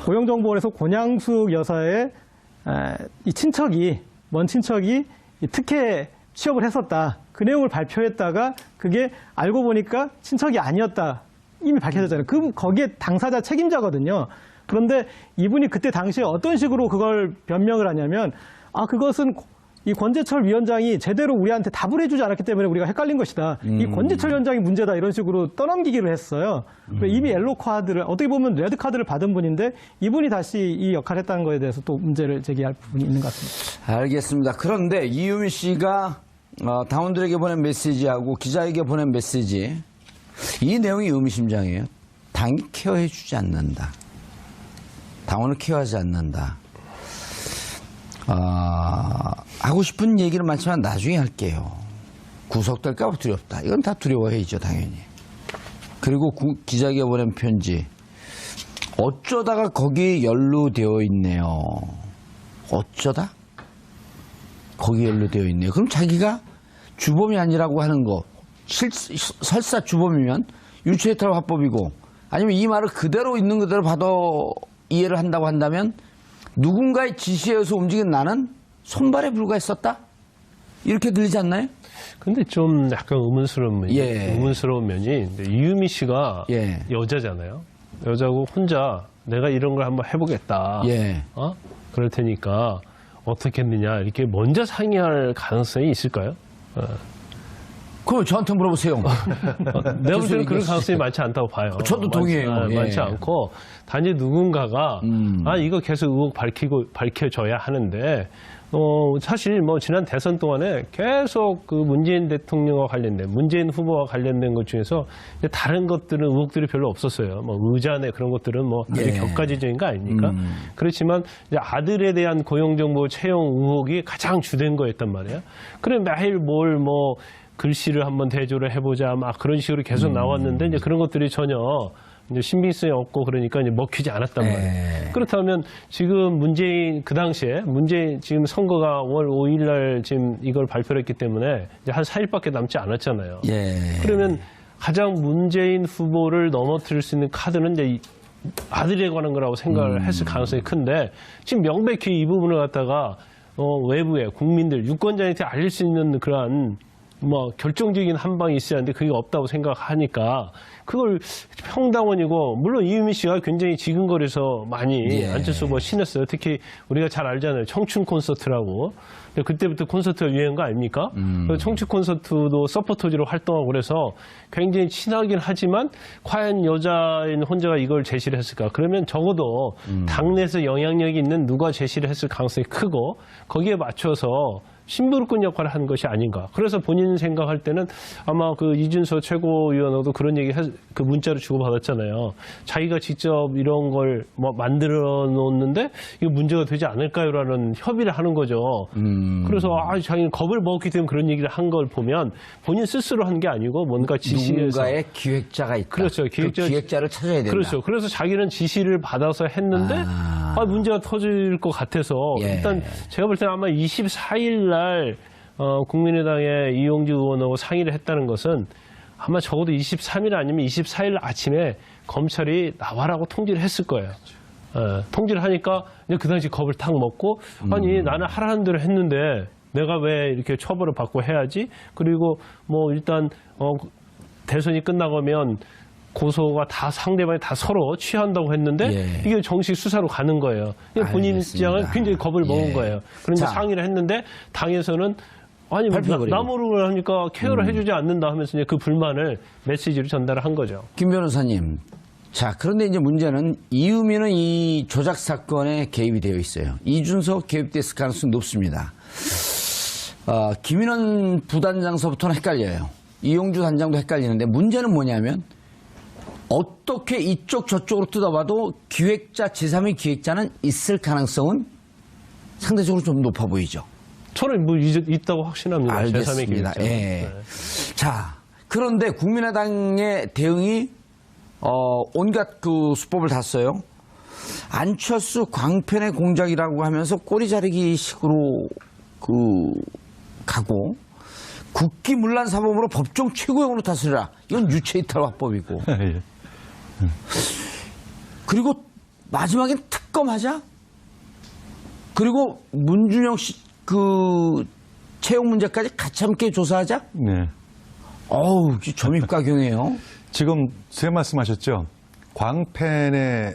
고용정보원에서 권양숙 여사의 이 친척이 먼 친척이 이 특혜 취업을 했었다. 그 내용을 발표했다가 그게 알고 보니까 친척이 아니었다. 이미 밝혀졌잖아요. 거기에 당사자 책임자거든요. 그런데 이분이 그때 당시에 어떤 식으로 그걸 변명을 하냐면 그것은 이 권재철 위원장이 제대로 우리한테 답을 해주지 않았기 때문에 우리가 헷갈린 것이다. 이 권재철 위원장이 문제다. 이런 식으로 떠넘기기를 했어요. 이미 옐로우 카드를 어떻게 보면 레드 카드를 받은 분인데 이분이 다시 이 역할을 했다는 거에 대해서 또 문제를 제기할 부분이 있는 것 같습니다. 알겠습니다. 그런데 이유미 씨가 당원들에게 보낸 메시지하고 기자에게 보낸 메시지 이 내용이 의미심장해요. 당이 케어해주지 않는다. 당원을 케어하지 않는다. 하고 싶은 얘기는 많지만 나중에 할게요. 구속될까 봐 두렵다. 이건 다 두려워해야죠, 당연히. 그리고 기자에게 보낸 편지. 어쩌다가 거기 연루되어 있네요. 어쩌다? 거기 연루되어 있네요. 그럼 자기가 주범이 아니라고 하는 거, 설사 주범이면 유체이탈 화법이고, 아니면 이 말을 그대로 있는 그대로 받아 이해를 한다고 한다면 누군가의 지시에 의해서 움직인 나는 손발에 불과했었다? 이렇게 들리지 않나요? 근데 좀 약간 의문스러운 면이, 예. 이유미 씨가 예. 여자잖아요. 여자고 혼자 내가 이런 걸 한번 해보겠다. 예. 그럴 테니까 어떻게 했느냐 이렇게 먼저 상의할 가능성이 있을까요? 그럼 저한테 물어보세요. 내가 볼 때는 그런 가능성이 많지 않다고 봐요. 저도 동의해요. 예. 많지 않고 단지 누군가가 이거 계속 의혹 밝혀져야 하는데 사실 뭐 지난 대선 동안에 계속 그 문재인 대통령과 관련된 문재인 후보와 관련된 것 중에서 이제 다른 것들은 의혹들이 별로 없었어요. 뭐 의자내 그런 것들은 뭐 아주 예. 격가지적인 거 아닙니까? 그렇지만 이제 아들에 대한 고용정보 채용 의혹이 가장 주된 거였단 말이에요. 그래 매일 뭘 뭐 글씨를 한번 대조를 해보자 막 그런 식으로 계속 나왔는데 이제 그런 것들이 전혀 이제 신빙성이 없고 그러니까 이제 먹히지 않았단 말이에요. 그렇다면 지금 문재인 그 당시에 문재인 지금 선거가 5월 5일 날 지금 이걸 발표를 했기 때문에 이제 한 4일밖에 남지 않았잖아요. 예. 그러면 가장 문재인 후보를 넘어뜨릴 수 있는 카드는 이제 아들에 관한 거라고 생각을 했을 가능성이 큰데 지금 명백히 이 부분을 갖다가 외부에 국민들 유권자한테 알릴 수 있는 그러한 뭐 결정적인 한 방이 있어야 하는데 그게 없다고 생각하니까 그걸 평당원이고 물론 이유미 씨가 굉장히 지근거려서 많이 예. 안철수 후보 신었어요. 특히 우리가 잘 알잖아요. 청춘 콘서트라고. 그때부터 콘서트가 유행한 거 아닙니까? 청춘 콘서트도 서포터즈로 활동하고 그래서 굉장히 친하긴 하지만 과연 여자인 혼자가 이걸 제시를 했을까? 그러면 적어도 당내에서 영향력이 있는 누가 제시를 했을 가능성이 크고 거기에 맞춰서 심부름꾼 역할을 한 것이 아닌가. 그래서 본인 생각할 때는 아마 그 이준석 최고위원하고도 그런 얘기 그 문자를 주고받았잖아요. 자기가 직접 이런 걸 뭐 만들어 놓는데 이거 문제가 되지 않을까요라는 협의를 하는 거죠. 그래서 자기는 겁을 먹었기 때문에 그런 얘기를 한 걸 보면 본인 스스로 한 게 아니고 뭔가 지시해서 누군가의 기획자가 있다. 그렇죠. 그 기획자를 찾아야 된다. 그렇죠. 그래서 자기는 지시를 받아서 했는데 문제가 터질 것 같아서 예. 일단 제가 볼 때는 아마 24일 날 국민의당의 이용주 의원하고 상의를 했다는 것은 아마 적어도 23일 아니면 24일 아침에 검찰이 나와라고 통지를 했을 거예요. 통지를 하니까 그 당시 겁을 탁 먹고 아니 나는 하라는 대로 했는데 내가 왜 이렇게 처벌을 받고 해야지? 그리고 뭐 일단 대선이 끝나가면 고소가 다 상대방이 다 서로 취한다고 했는데 예. 이게 정식 수사로 가는 거예요. 본인 입장은 굉장히 겁을 먹은 거예요. 그런데 자. 상의를 했는데 당에서는 아니 발표해버리고. 나무를 하니까 케어를 해주지 않는다 하면서 이제 그 불만을 메시지로 전달을 한 거죠. 김 변호사님. 자, 그런데 이제 문제는 이유미는 이 조작 사건에 개입이 되어 있어요. 이준석 개입됐을 가능성이 높습니다. 김인원 부단장서부터는 헷갈려요. 이용주 단장도 헷갈리는데 문제는 뭐냐면 어떻게 이쪽 저쪽으로 뜯어봐도 기획자, 제3의 기획자는 있을 가능성은 상대적으로 좀 높아 보이죠. 저는 뭐 있다고 확신합니다. 알겠습니다. 제3의 예. 자, 그런데 국민의당의 대응이 온갖 그 수법을 다 써요. 안철수 광편의 공작이라고 하면서 꼬리 자르기 식으로 가고 국기문란 사범으로 법정 최고형으로 다스리라. 이건 유체이탈 화법이고. 예. 그리고 마지막엔 특검하자. 그리고 문준영 씨 그 채용 문제까지 같이 함께 조사하자. 네. 어우, 점입가경이에요. 지금 제 말씀하셨죠. 광팬의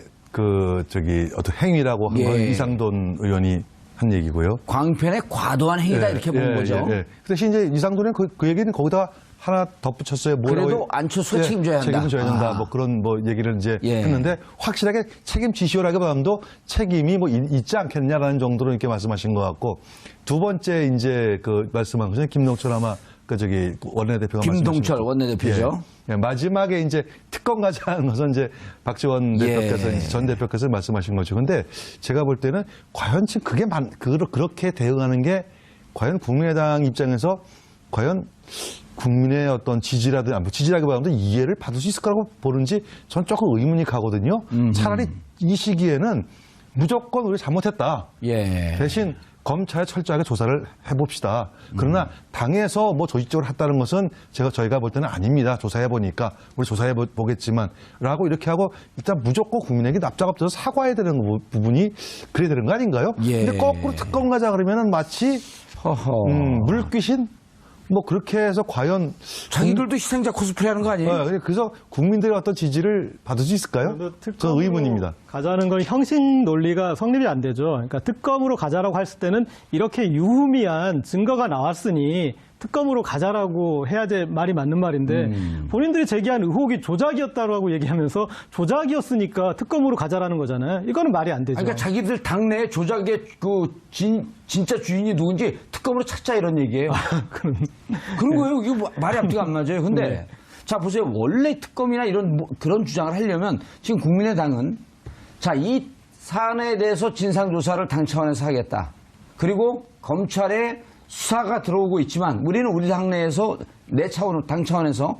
어떤 행위라고 한 건 예. 이상돈 의원이 한 얘기고요. 광편의 과도한 행위다 이렇게 보는 거죠. 그 대신 이제 이상돈은 그 얘기는 거기다 하나 덧붙였어요. 뭐라고 그래도 안철수가 책임져야 한다. 책임져야 된다. 뭐 그런 얘기를 이제 예. 했는데 확실하게 책임지시오라기보다도 책임이 뭐 있지 않겠냐라는 정도로 이렇게 말씀하신 것 같고 두 번째 이제 그 말씀한 것은 김동철 아마 원내대표가 김동철 말씀하신 원내대표죠. 예, 마지막에 이제 특검 가자는 것은 이제 박지원 예. 대표께서 이제 전 대표께서 말씀하신 거죠. 근데 제가 볼 때는 과연 지금 그렇게 대응하는 게 과연 국민의당 입장에서 과연 국민의 어떤 지지라기보다도 이해를 받을 수 있을 거라고 보는지 전 조금 의문이 가거든요. 차라리 이 시기에는 무조건 우리 잘못했다. 예. 대신 검찰에 철저하게 조사를 해봅시다. 그러나 당에서 뭐 조직적으로 했다는 것은 저희가 볼 때는 아닙니다. 조사해보니까 우리 조사해보겠지만 라고 이렇게 하고 일단 무조건 국민에게 납작엎져서 사과해야 되는 부분이 그래야 되는 거 아닌가요? 예. 근데 거꾸로 특검 가자 그러면은 마치 허허. 물귀신? 뭐 그렇게 해서 과연 자기들도 희생자 코스프레 하는 거 아니에요? 그래서 국민들의 어떤 지지를 받을 수 있을까요? 저 의문입니다. 가자는 건 형식 논리가 성립이 안 되죠. 그러니까 특검으로 가자라고 했을 때는 이렇게 유의미한 증거가 나왔으니 특검으로 가자라고 해야 될 말이 맞는 말인데 본인들이 제기한 의혹이 조작이었다고 얘기하면서 조작이었으니까 특검으로 가자라는 거잖아요. 이거는 말이 안 되죠. 그러니까 자기들 당내 조작의 진짜 주인이 누군지 특검으로 찾자 이런 얘기예요. 그런 거예요. 이거 말이 앞뒤가 안 맞아요. 근데 네. 자 보세요. 원래 특검이나 이런 그런 주장을 하려면 지금 국민의당은 자 이 사안에 대해서 진상조사를 당 차원에서 하겠다. 그리고 검찰에 수사가 들어오고 있지만 우리는 우리 당내에서 당 차원에서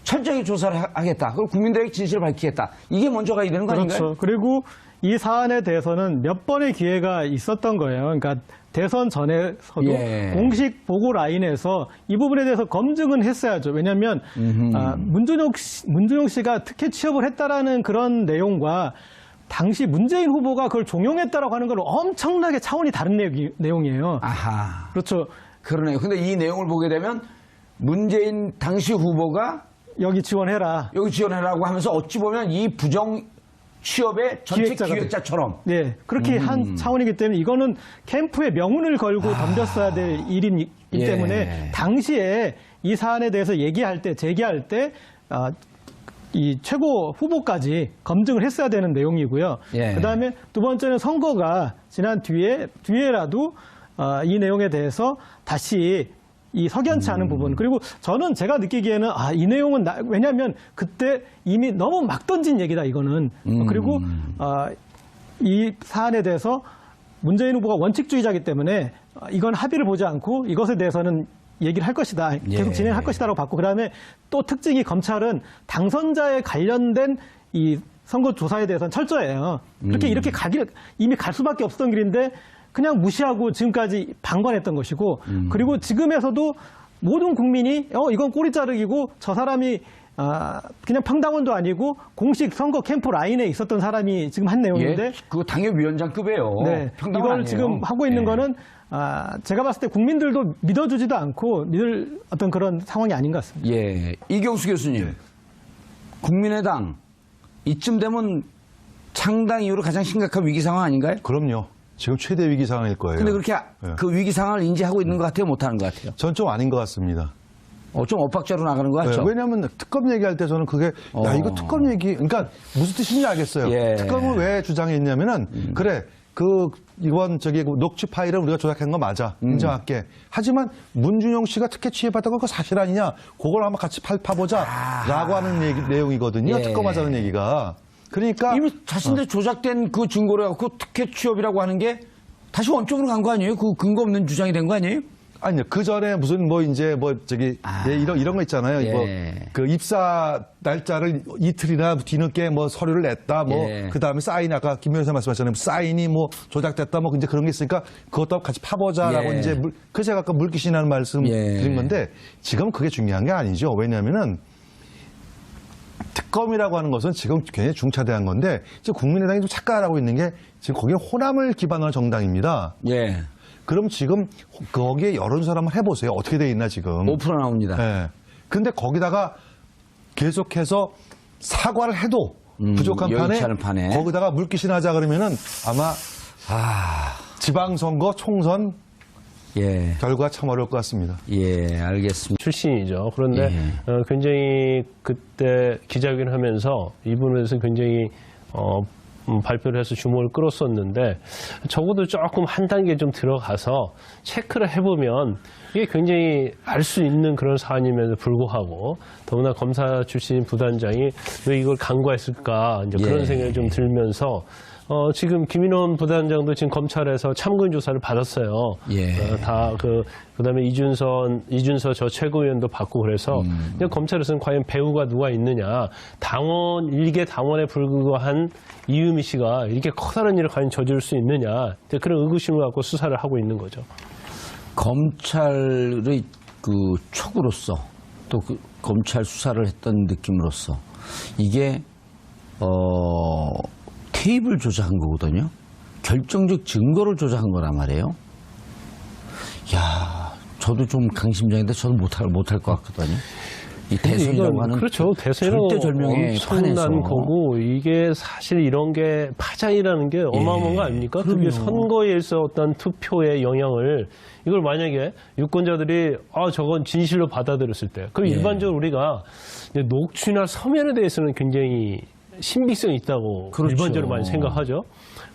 철저히 조사를 하겠다. 그리고 국민들에게 진실을 밝히겠다. 이게 먼저 가야 되는 거 아닌가요? 그렇죠. 그리고 이 사안에 대해서는 몇 번의 기회가 있었던 거예요. 그러니까 대선 전에서도 예. 공식 보고 라인에서 이 부분에 대해서 검증은 했어야죠. 왜냐하면 문준용 씨가 특혜 취업을 했다라는 그런 내용과 당시 문재인 후보가 그걸 종용했다라고 하는 건 엄청나게 차원이 다른 내용이에요. 아하. 그렇죠. 그러네요. 근데 이 내용을 보게 되면 문재인 당시 후보가 여기 지원해라. 여기 지원해라고 하면서 어찌 보면 이 부정 취업의 전체 기획자처럼. 네, 그렇게 한 차원이기 때문에 이거는 캠프의 명운을 걸고 덤볐어야 될 일이기 예. 때문에 당시에 이 사안에 대해서 제기할 때 이 최고 후보까지 검증을 했어야 되는 내용이고요. 예. 그다음에 두 번째는 선거가 지난 뒤에라도 이 내용에 대해서 다시 이 석연치 않은 부분. 그리고 저는 제가 느끼기에는 이 내용은 왜냐하면 그때 이미 너무 막 던진 얘기다 이거는. 그리고 이 사안에 대해서 문재인 후보가 원칙주의자이기 때문에 이건 합의를 보지 않고 이것에 대해서는 얘기를 할 것이다. 계속 예. 진행할 것이다라고 봤고 그다음에 또 특징이 검찰은 당선자에 관련된 이 선거 조사에 대해서는 철저해요. 이렇게 이미 갈 수밖에 없었던 길인데 그냥 무시하고 지금까지 방관했던 것이고 그리고 지금에서도 모든 국민이 이건 꼬리 자르기고 저 사람이 그냥 평당원도 아니고 공식 선거 캠프 라인에 있었던 사람이 지금 한 내용인데 예, 그거 당협위원장급이에요. 네, 평당은 이걸 아니에요. 지금 하고 있는 예. 거는 제가 봤을 때 국민들도 믿어주지도 않고 믿을 어떤 그런 상황이 아닌 것 같습니다. 예, 이경수 교수님, 국민의당 이쯤 되면 창당 이후로 가장 심각한 위기 상황 아닌가요? 그럼요. 지금 최대 위기 상황일 거예요. 근데 그렇게 그 위기 상황을 인지하고 있는 것 같아요, 못하는 것 같아요? 전 좀 아닌 것 같습니다. 좀 엇박자로 나가는 것 같죠? 왜냐하면 특검 얘기할 때 저는 그게 이거 특검 얘기 그러니까 무슨 뜻인지 알겠어요. 예. 특검을 왜 주장했냐면은 그래 이번 녹취 파일을 우리가 조작한 거 맞아 인정할게. 하지만 문준용 씨가 특혜 취입했다고 그거 사실 아니냐? 그걸 한번 같이 파보자라고 하는 내용이거든요. 예. 특검하자는 얘기가. 그러니까 이미 자신들 조작된 그 증거를 갖고 특혜 취업이라고 하는 게 다시 원점으로 간 거 아니에요? 그 근거 없는 주장이 된 거 아니에요? 아니요. 그 전에 무슨 이런 거 있잖아요. 예. 그 입사 날짜를 이틀이나 뒤늦게 서류를 냈다. 예. 그 다음에 사인 아까 김 변호사 말씀하셨잖아요. 사인이 조작됐다. 이제 그런 게 있으니까 그것도 같이 파보자라고 예. 그래서 제가 아까 물귀신이라는 말씀 예. 드린 건데 지금 그게 중요한 게 아니죠. 왜냐하면은 특검이라고 하는 것은 지금 굉장히 중차대한 건데 지금 국민의당이 좀 착각하고 있는 게 지금 거기에 호남을 기반으로 한 정당입니다. 예. 그럼 지금 거기에 여론조사 한번 해보세요. 어떻게 돼 있나 지금. 5% 나옵니다. 네. 근데 거기다가 계속해서 사과를 해도 부족한 여의치 않은 판에. 거기다가 물귀신 하자 그러면은 아마 지방선거 총선 예. 결과 참 어려울 것 같습니다. 예, 알겠습니다. 출신이죠. 그런데 굉장히 그때 기자회견을 하면서 이 부분에서 굉장히 발표를 해서 주목을 끌었었는데 적어도 조금 한 단계 좀 들어가서 체크를 해보면 이게 굉장히 알 수 있는 그런 사안임에도 불구하고 더구나 검사 출신 부단장이 왜 이걸 간과했을까 이제 그런 생각이 좀 들면서 지금 김인원 부단장도 지금 검찰에서 참고인 조사를 받았어요. 예. 그다음에 이준서 저 최고위원도 받고 그래서 그냥 검찰에서는 과연 배우가 누가 있느냐, 일개 당원에 불과한 이유미 씨가 이렇게 커다란 일을 과연 저지를 수 있느냐, 그런 의구심을 갖고 수사를 하고 있는 거죠. 검찰의 그 촉으로서 또 그 검찰 수사를 했던 느낌으로서 이게 테이블 조작한 거거든요. 결정적 증거를 조작한 거란 말이에요. 야, 저도 좀 강심장인데 저도 못할 것 같거든요. 이 대선이라고 하는 그렇죠. 대선은 절대절명의 판에서 엄청난 거고 이게 사실 이런 게 파장이라는 게 어마어마한 거 아닙니까? 그게 선거에 있어 어떤 투표의 영향을 이걸 만약에 유권자들이 저건 진실로 받아들였을 때 그럼 일반적으로 우리가 이제 녹취나 서면에 대해서는 굉장히 신빙성이 있다고 그렇죠. 일반적으로 많이 생각하죠.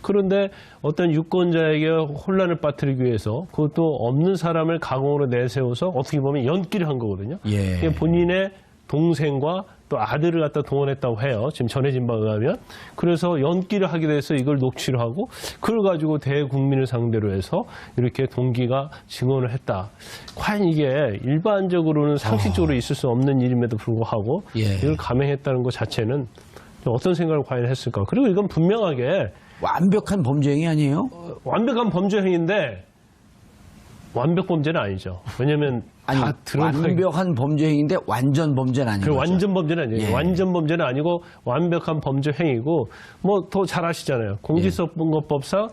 그런데 어떤 유권자에게 혼란을 빠뜨리기 위해서 그것도 없는 사람을 가공으로 내세워서 어떻게 보면 연기를 한 거거든요. 예. 본인의 동생과 또 아들을 갖다 동원했다고 해요. 지금 전해진 바에 의하면. 그래서 연기를 하게 돼서 이걸 녹취를 하고 그걸 가지고 대국민을 상대로 해서 이렇게 동기가 증언을 했다. 과연 이게 일반적으로는 상식적으로 있을 수 없는 일임에도 불구하고 예. 이걸 감행했다는 것 자체는 어떤 생각을 과연 했을까. 그리고 이건 분명하게 완벽한 범죄 행위 아니에요? 완벽한 범죄 행위인데 완벽 범죄는 아니죠. 왜냐하면 다 드러나기 완벽한 범죄 행위인데 완전 범죄는 아니죠. 완전 범죄는 아니에요. 예. 완전 범죄는 아니고 완벽한 범죄 행위고 뭐 더 잘 아시잖아요. 공직선거법상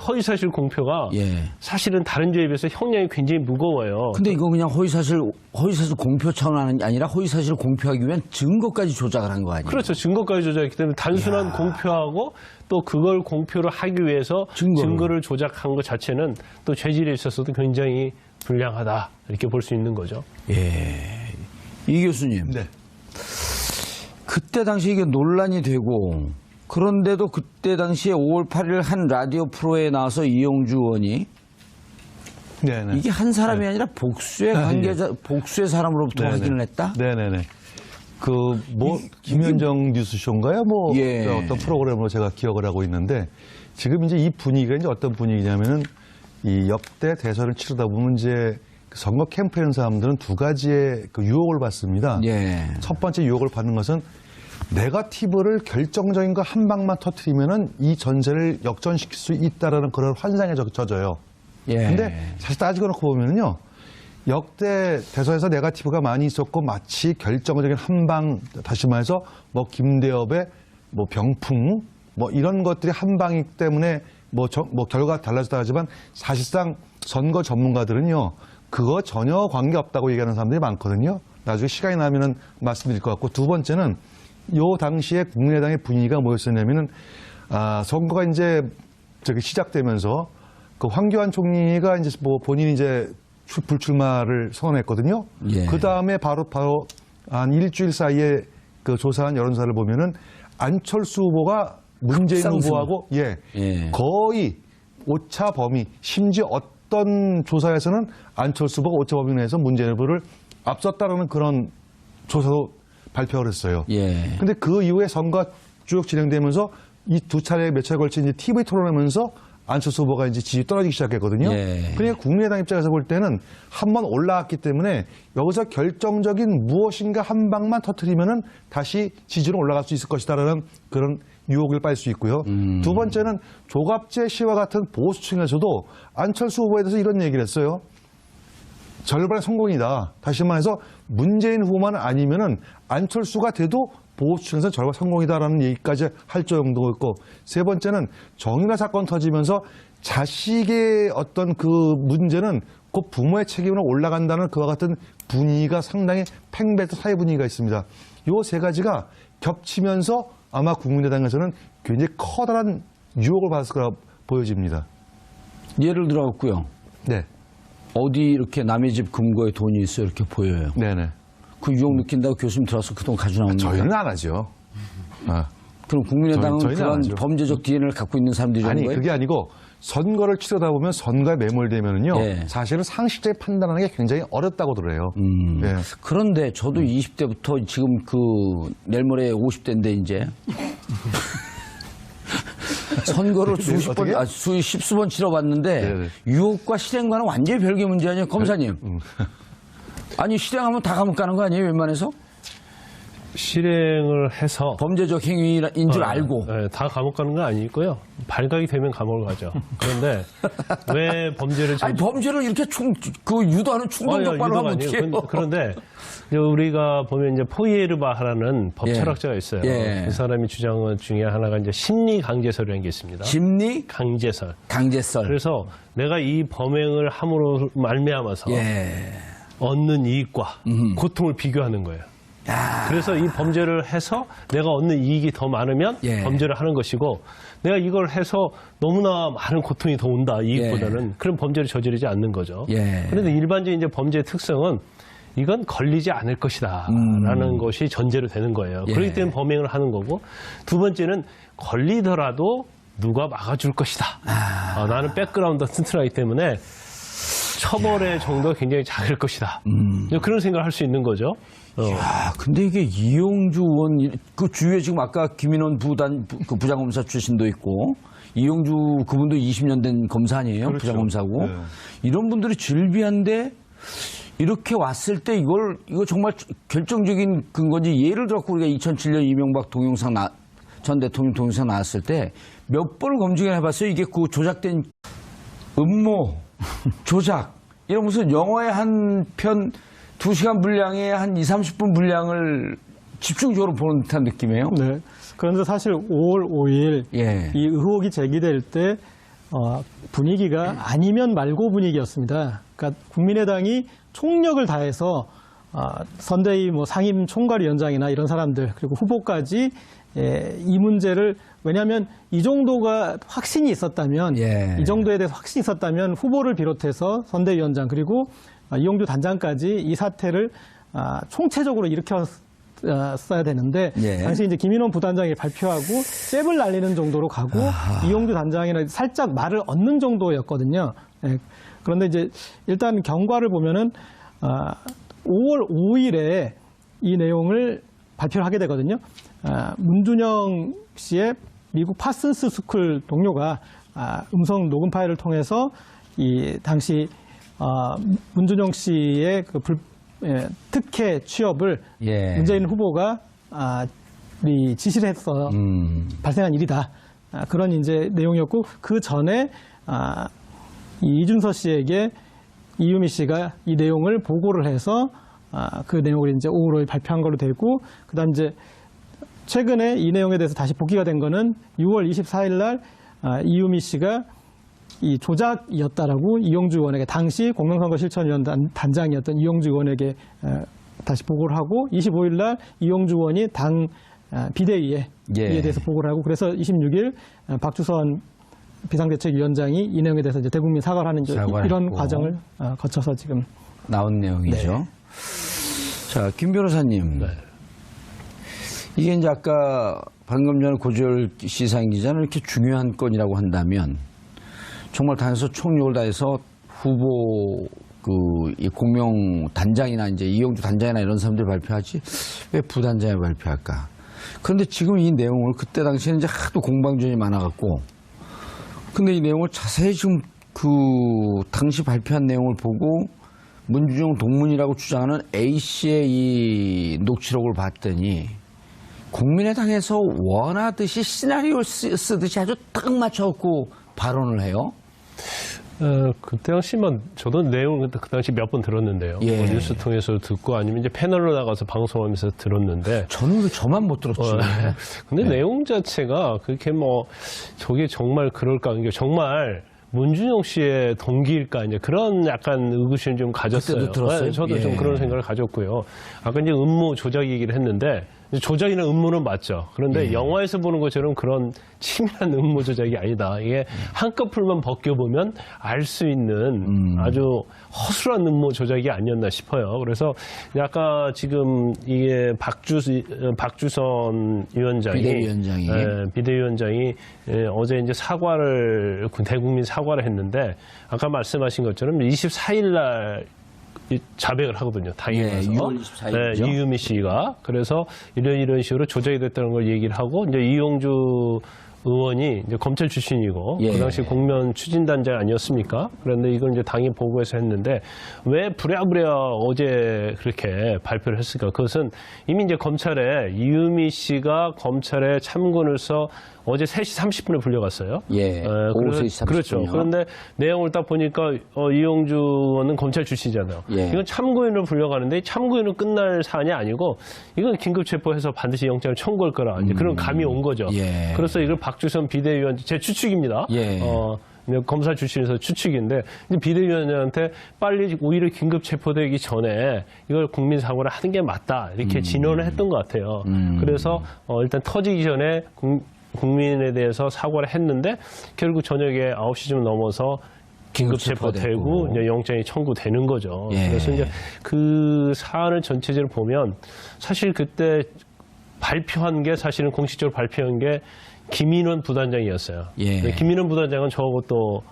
허위사실 공표가 예. 사실은 다른 죄에 비해서 형량이 굉장히 무거워요. 근데 이거 그냥 허위사실 공표 차원이 아니라 허위사실을 공표하기 위한 증거까지 조작을 한 거 아니에요? 그렇죠. 증거까지 조작했기 때문에 단순한 공표하고 또 그걸 공표를 하기 위해서 증거를 조작한 것 자체는 또 죄질에 있어서도 굉장히 불량하다 이렇게 볼 수 있는 거죠. 예. 이 교수님. 네. 그때 당시 이게 논란이 되고 그런데도 그때 당시에 5월 8일 한 라디오 프로에 나와서 이용주 의원이 네네. 이게 한 사람이 아니라 복수의 관계자, 복수의 사람으로부터 네네. 확인을 했다? 네네네. 김현정 뉴스쇼인가요? 예. 어떤 프로그램으로 제가 기억을 하고 있는데 지금 이제 이 분위기가 이제 어떤 분위기냐면은 이 역대 대선을 치르다 보면 이제 선거 캠프에 있는 사람들은 두 가지의 그 유혹을 받습니다. 예. 첫 번째 유혹을 받는 것은 네거티브를 결정적인 거 한 방만 터트리면은 이 전세를 역전시킬 수 있다라는 그런 환상에 젖어요. 예. 근데 사실 따지고 놓고 보면은요. 역대 대선에서 네거티브가 많이 있었고 마치 결정적인 한방, 다시 말해서 뭐 김대엽의 뭐 병풍 뭐 이런 것들이 한방이기 때문에 뭐 결과가 달라졌다 하지만 사실상 선거 전문가들은요. 그거 전혀 관계없다고 얘기하는 사람들이 많거든요. 나중에 시간이 나면은 말씀드릴 것 같고 두 번째는 요 당시에 국민의당의 분위기가 뭐였었냐면은 선거가 이제 시작되면서 그 황교안 총리가 이제 뭐 본인이 이제 불출마를 선언했거든요. 예. 그 다음에 바로 한 일주일 사이에 그 조사한 여론조사를 보면은 안철수 후보가 문재인 급상승. 후보하고 예. 거의 오차 범위, 심지어 어떤 조사에서는 안철수 후보가 오차 범위 내에서 문재인 후보를 앞섰다라는 그런 조사도 발표를 했어요. 예. 근데 그 이후에 선거가 쭉 진행되면서 이 두 차례 몇 차례 걸쳐 이제 TV 토론하면서 안철수 후보가 이제 지지 떨어지기 시작했거든요. 예. 그러니까 국민의당 입장에서 볼 때는 한 번 올라왔기 때문에 여기서 결정적인 무엇인가 한 방만 터트리면은 다시 지지로 올라갈 수 있을 것이다라는 그런 유혹을 빨 수 있고요. 두 번째는 조갑재 씨와 같은 보수층에서도 안철수 후보에 대해서 이런 얘기를 했어요. 절반의 성공이다. 다시 말해서 문재인 후보만 아니면은 안철수가 돼도 보수층에서 절반 성공이다라는 얘기까지 할 정도고 있고 세 번째는 정인화 사건 터지면서 자식의 어떤 그 문제는 곧 부모의 책임으로 올라간다는 그와 같은 분위기가 상당히 팽배했던 사회 분위기가 있습니다. 이 세 가지가 겹치면서 아마 국민의당에서는 굉장히 커다란 유혹을 받았을 거라 보여집니다. 예를 들어갖고요. 네. 어디 이렇게 남의 집 금고에 돈이 있어 이렇게 보여요. 네네. 그 유혹 느낀다고 교수님 들어서 그 돈 가져 나오는 거예요? 저희는 안 하죠. 그럼 국민의당은 저희는 안 그런 하죠. 범죄적 DNA를 갖고 있는 사람들이라는 아니, 거예요? 그게 아니고 선거를 치르다 보면 선거에 매몰되면은요. 예. 사실은 상식적인 판단하는 게 굉장히 어렵다고 들어요. 예. 그런데 저도 20대부터 지금 내일 모레 50대인데 이제 선거를 수십 번, 어떻게? 십수 번 치러봤는데 네네. 유혹과 실행과는 완전히 별개 문제 아니에요, 검사님? 아니 실행하면 다 감옥 가는 거 아니에요, 웬만해서? 실행을 해서 범죄적 행위인 줄 알고. 네, 다 감옥 가는 건 아니고요. 발각이 되면 감옥을 가죠. 그런데 왜 범죄를 아니 범죄를 이렇게 유도하는 충동적발을 하면 어떡해요? 그런데 이제 우리가 보면 이제 포이에르바하라는 법 예. 철학자가 있어요. 예. 그 사람이 주장한 것 중에 하나가 이제 심리 강제설이라는 게 있습니다. 심리 강제설. 강제설. 그래서 내가 이 범행을 함으로 말미암아서 예. 얻는 이익과 고통을 비교하는 거예요. 그래서 이 범죄를 해서 내가 얻는 이익이 더 많으면 예. 범죄를 하는 것이고 내가 이걸 해서 너무나 많은 고통이 더 온다 이익보다는 그런 범죄를 저지르지 않는 거죠. 예. 그런데 일반적인 이제 범죄의 특성은 이건 걸리지 않을 것이다 라는 것이 전제로 되는 거예요. 예. 그렇기 때문에 범행을 하는 거고 두 번째는 걸리더라도 누가 막아줄 것이다. 나는 백그라운드가 튼튼하기 때문에 처벌의 정도가 굉장히 작을 것이다. 그런 생각을 할 수 있는 거죠. 야, 근데 이게 이용주 의원 그 주위에 지금 아까 김인원 그 부장검사 출신도 있고 이용주 그분도 20년 된 검사 아니에요? 그렇죠. 부장검사고 네. 이런 분들이 질비한데 이렇게 왔을 때 이거 정말 결정적인 근거지. 예를 들어 우리가 2007년 이명박 동영상 전 대통령 동영상 나왔을 때 몇 번을 검증을 해봤어요. 이게 그 조작된 음모, 조작 이런 무슨 영화의 한 편 2시간 분량에 한 20-30분 분량을 집중적으로 보는 듯한 느낌이에요. 네. 그런데 사실 5월 5일 예. 이 의혹이 제기될 때 분위기가 아니면 말고 분위기였습니다. 그러니까 국민의당이 총력을 다해서 선대위 상임 총괄위원장이나 이런 사람들 그리고 후보까지 이 문제를 왜냐하면 이 정도가 확신이 있었다면 예. 이 정도에 대해서 확신이 있었다면 후보를 비롯해서 선대위원장 그리고 이용주 단장까지 이 사태를 총체적으로 일으켰어야 되는데 예. 당시 이제 김인원 부단장이 발표하고 잽을 날리는 정도로 가고 이용주 단장이나 살짝 말을 얻는 정도였거든요. 예. 그런데 이제 일단 경과를 보면은 5월 5일에 이 내용을 발표를 하게 되거든요. 문준영 씨의 미국 파슨스 스쿨 동료가 음성 녹음 파일을 통해서 이 당시 문준영 씨의 그 특혜 취업을 예. 문재인 후보가 지시를 해서 발생한 일이다. 그런 이제 내용이었고 그 전에 이 이준서 씨에게 이유미 씨가 이 내용을 보고를 해서 그 내용을 이제 5월 5일 발표한 걸로 되고 그다음 이제 최근에 이 내용에 대해서 다시 복귀가 된 거는 6월 24일 날 이유미 씨가 이 조작이었다라고 이용주 의원에게 당시 공명선거실천위원 단장이었던 이용주 의원에게 다시 보고를 하고 25일 날 이용주 의원이 당 비대위에 이에 대해서 보고를 하고 그래서 26일 박주선 비상대책위원장이 이 내용에 대해서 이제 대국민 사과를 하는 이런 했고. 과정을 거쳐서 지금 나온 내용이죠. 네. 자, 김 변호사님. 이게 이제 아까 방금 전에 고재열 시사인 기자는 이렇게 중요한 건이라고 한다면 정말 당에서 총력을 다해서 후보 이 공명 단장이나 이제 이용주 단장이나 이런 사람들 발표하지 왜 부단장이 발표할까? 그런데 지금 이 내용을 그때 당시에는 이제 하도 공방전이 많아갖고 근데 이 내용을 자세히 지금 당시 발표한 내용을 보고 문준영 동문이라고 주장하는 A씨의 이 녹취록을 봤더니 국민의당에서 원하듯이 시나리오를 쓰듯이 아주 딱 맞춰갖고 발언을 해요. 그 당시만 저도 내용을 그 당시 몇 번 들었는데요. 예. 뉴스 통해서 듣고 아니면 이제 패널로 나가서 방송하면서 들었는데. 저는 왜 저만 못 들었지? 근데 내용 자체가 그렇게 저게 정말 그럴까? 이게 정말 문준영 씨의 동기일까? 이제 그런 약간 의구심을 좀 가졌어요. 그때도 들었어요? 네, 저도 예. 좀 그런 생각을 가졌고요. 아까 이제 음모 조작 얘기를 했는데 조작이나 음모는 맞죠. 그런데 영화에서 보는 것처럼 그런 치밀한 음모 조작이 아니다. 이게 한꺼풀만 벗겨보면 알 수 있는 아주 허술한 음모 조작이 아니었나 싶어요. 그래서 아까 지금 이게 박주선 위원장이 비대위원장이 어제 이제 대국민 사과를 했는데 아까 말씀하신 것처럼 24일 날 자백을 하거든요. 당에 가서. 6월 24일 이죠? 이유미 씨가. 그래서 이런 식으로 조작이 됐다는 걸 얘기를 하고 이제 이용주 의원이 이제 검찰 출신이고 예. 그 당시 공면 추진단장 아니었습니까? 그런데 이걸 이제 당이 보고해서 했는데 왜 부랴부랴 어제 그렇게 발표를 했을까? 그것은 이미 이제 검찰에 이유미 씨가 검찰에 참고인으로서 어제 3시 30분에 불려갔어요. 예. 오후 3시 30분 이요. 그렇죠. 그런데 내용을 딱 보니까 이용주 의원은 검찰 출신이잖아요. 예. 이건 참고인으로 불려가는데 참고인은 끝날 사안이 아니고 이건 긴급 체포해서 반드시 영장을 청구할 거라 이제 그런 감이 온 거죠. 예. 그래서 이걸 박주선 비대위원 제 추측입니다. 예. 검사 출신에서 추측인데 이제 비대위원장한테 빨리 오히려 긴급 체포되기 전에 이걸 국민 사고를 하는 게 맞다 이렇게 진언을 했던 것 같아요. 그래서 일단 터지기 전에 국민에 대해서 사과를 했는데 결국 저녁에 9시쯤 넘어서 긴급 체포되고 이제 영장이 청구되는 거죠. 예. 그래서 이제 그 사안을 전체적으로 보면 사실 그때 발표한 게 사실은 공식적으로 발표한 게 김인원 부단장이었어요. 예. 김인원 부단장은 저하고 또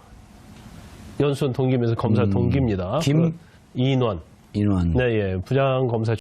연수원 동기면서 검사 동기입니다. 인원. 네, 예, 부장 검사